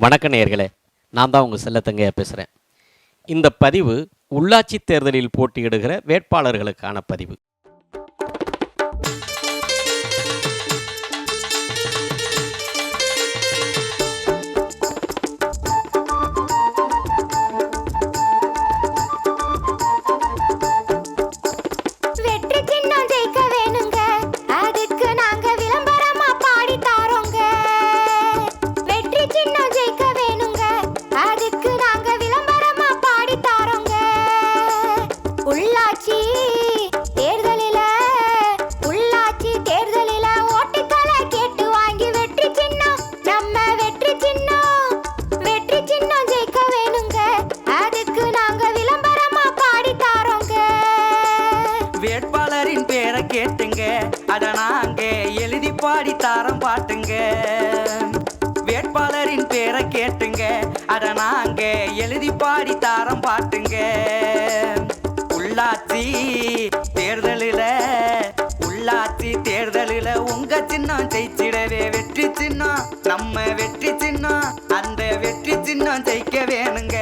வணக்க நேயர்களே, நான் தான் உங்கள் செல்லத்தங்கையா பேசுகிறேன். இந்த பதிவு உள்ளாட்சி தேர்தலில் போட்டியிடுகிற வேட்பாளர்களுக்கான பதிவு. வேட்பாளரின் பேரை கேட்டுங்க, அத நாங்க எழுதி பாடி தாரம் பாட்டுங்க. வேட்பாளரின் பேரை கேட்டுங்க, அத நாங்க எழுதி பாடி தாரம் பாட்டுங்க. உள்ளாட்சி தேர்தலில் உங்க சின்னம் ஜெயிச்சிடவே வெற்றி சின்னம், நம்ம வெற்றி சின்னம். அந்த வெற்றி சின்னம் ஜெயிக்க வேணுங்க,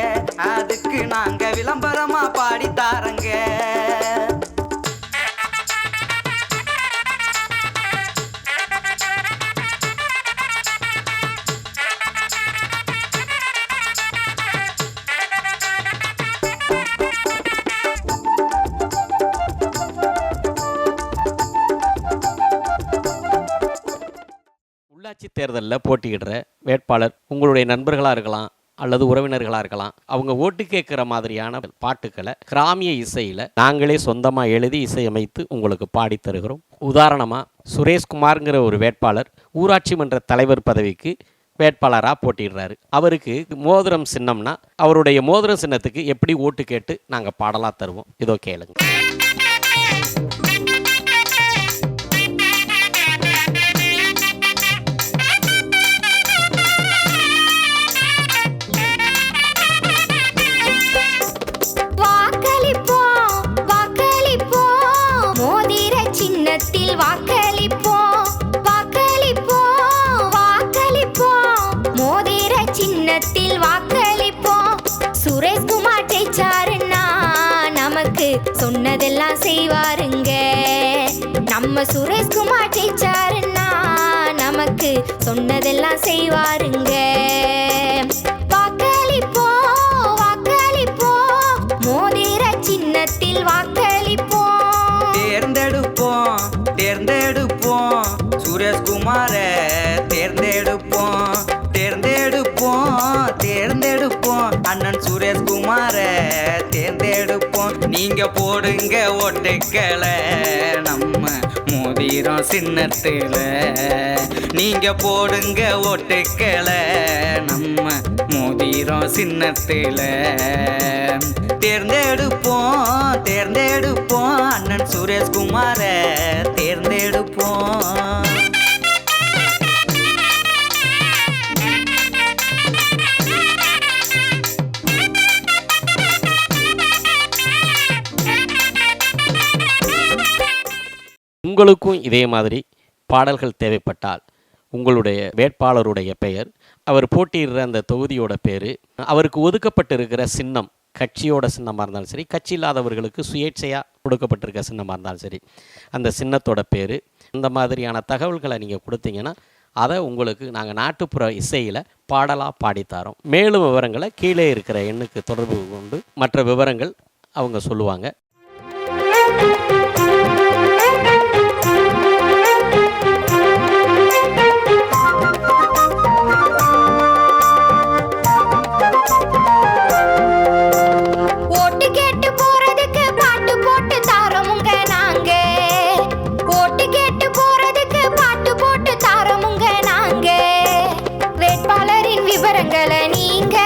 அதுக்கு நாங்க விளம்பரமா பாடி தாரங்க. உள்ளாட்சி தேர்தலில் போட்டியிடுற வேட்பாளர் உங்களுடைய நண்பர்களாக இருக்கலாம் அல்லது உறவினர்களாக இருக்கலாம். அவங்க ஓட்டு கேட்குற மாதிரியான பாட்டுக்களை கிராமிய இசையில் நாங்களே சொந்தமாக எழுதி இசையமைத்து உங்களுக்கு பாடி தருகிறோம். உதாரணமாக சுரேஷ்குமார்ங்கிற ஒரு வேட்பாளர் ஊராட்சி மன்ற தலைவர் பதவிக்கு வேட்பாளராக போட்டிடுறாரு. அவருக்கு மோதிரம் சின்னம்னா அவருடைய மோதிரம் சின்னத்துக்கு எப்படி ஓட்டு கேட்டு நாங்கள் பாடலாக தருவோம். இதோ கேளுங்க. சொன்னதெல்லாம் செய்வாருங்க நம்ம சுரேஷ்குமார் ஜெயிச்சாருன்னா, நமக்கு சொன்னதெல்லாம் செய்வாருங்க. வாக்களிப்போம் வாக்களிப்போம், மோதிர சின்னத்தில் வாக்களிப்போம். தேர்ந்தெடுப்போம் தேர்ந்தெடுப்போம், சுரேஷ்குமார தேர்ந்தெடுப்போம். தேர்ந்தெடுப்போம் தேர்ந்தெடுப்போம், அண்ணன் சுரேஷ்குமார தேர்ந்தெடுப்போம். நீங்க போடுங்க ஓட்டுக்களை நம்ம மோதிரம் சின்னத்துல. நீங்க போடுங்க ஓட்டுக்களை நம்ம மோதிரம் சின்னத்துல. தேர்ந்தெடுப்போம் தேர்ந்தெடுப்போம், அண்ணன் சுரேஷ்குமார தேர்ந்தெடுப்போம். உங்களுக்கும் இதே மாதிரி பாடல்கள் தேவைப்பட்டால் உங்களுடைய வேட்பாளருடைய பெயர், அவர் போட்டியிடுற அந்த தொகுதியோட பேர், அவருக்கு ஒதுக்கப்பட்டிருக்கிற சின்னம், கட்சியோட சின்னமாக இருந்தாலும் சரி, கட்சி இல்லாதவர்களுக்கு சுயேட்சையாக கொடுக்கப்பட்டிருக்க சின்னமாக இருந்தாலும் சரி, அந்த சின்னத்தோட பேர், இந்த மாதிரியான தகவல்களை நீங்கள் கொடுத்தீங்கன்னா அதை உங்களுக்கு நாங்கள் நாட்டுப்புற இசையில் பாடலாக பாடித்தாரோம். மேலும் விவரங்களை கீழே இருக்கிற எண்ணுக்கு தொடர்பு கொண்டு மற்ற விவரங்கள் அவங்க சொல்லுவாங்க. நீங்க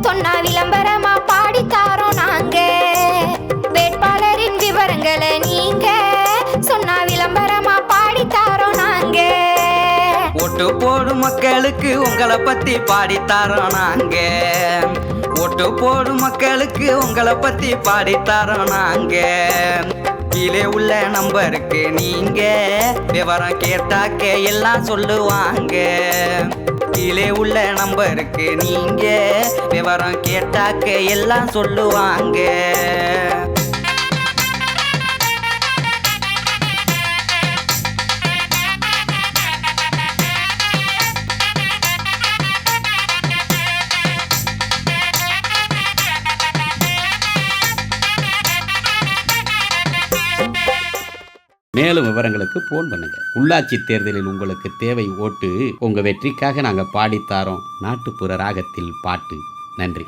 சொன்னா விளம்பரமா பாடித்தாரோம் நாங்க. வேட்பாளரின் விவரங்களை நீங்க சொன்னா விளம்பரமா பாடித்தாரோம் நாங்க. ஓட்டு போடும் மக்களுக்கு உங்களை பத்தி பாடித்தாரோம் நாங்க. ஓட்டு போடும் மக்களுக்கு உங்களை பத்தி பாடித்தாரோம் நாங்க. கீழே உள்ள நம்பருக்கு நீங்க விவரம் கேட்டாக்க எல்லாம் சொல்லுவாங்க. கீழே உள்ள நம்பருக்கு நீங்க விவரம் கேட்டாக்க எல்லாம் சொல்லுவாங்க. மேலும் விவரங்களுக்கு போன் பண்ணுங்க. உள்ளாட்சி தேர்தலில் உங்களுக்கு தேவை ஓட்டு. உங்க வெற்றிக்காக நாங்க பாடித்தாரோம் நாட்டுப்புற ராகத்தில் பாட்டு. நன்றி.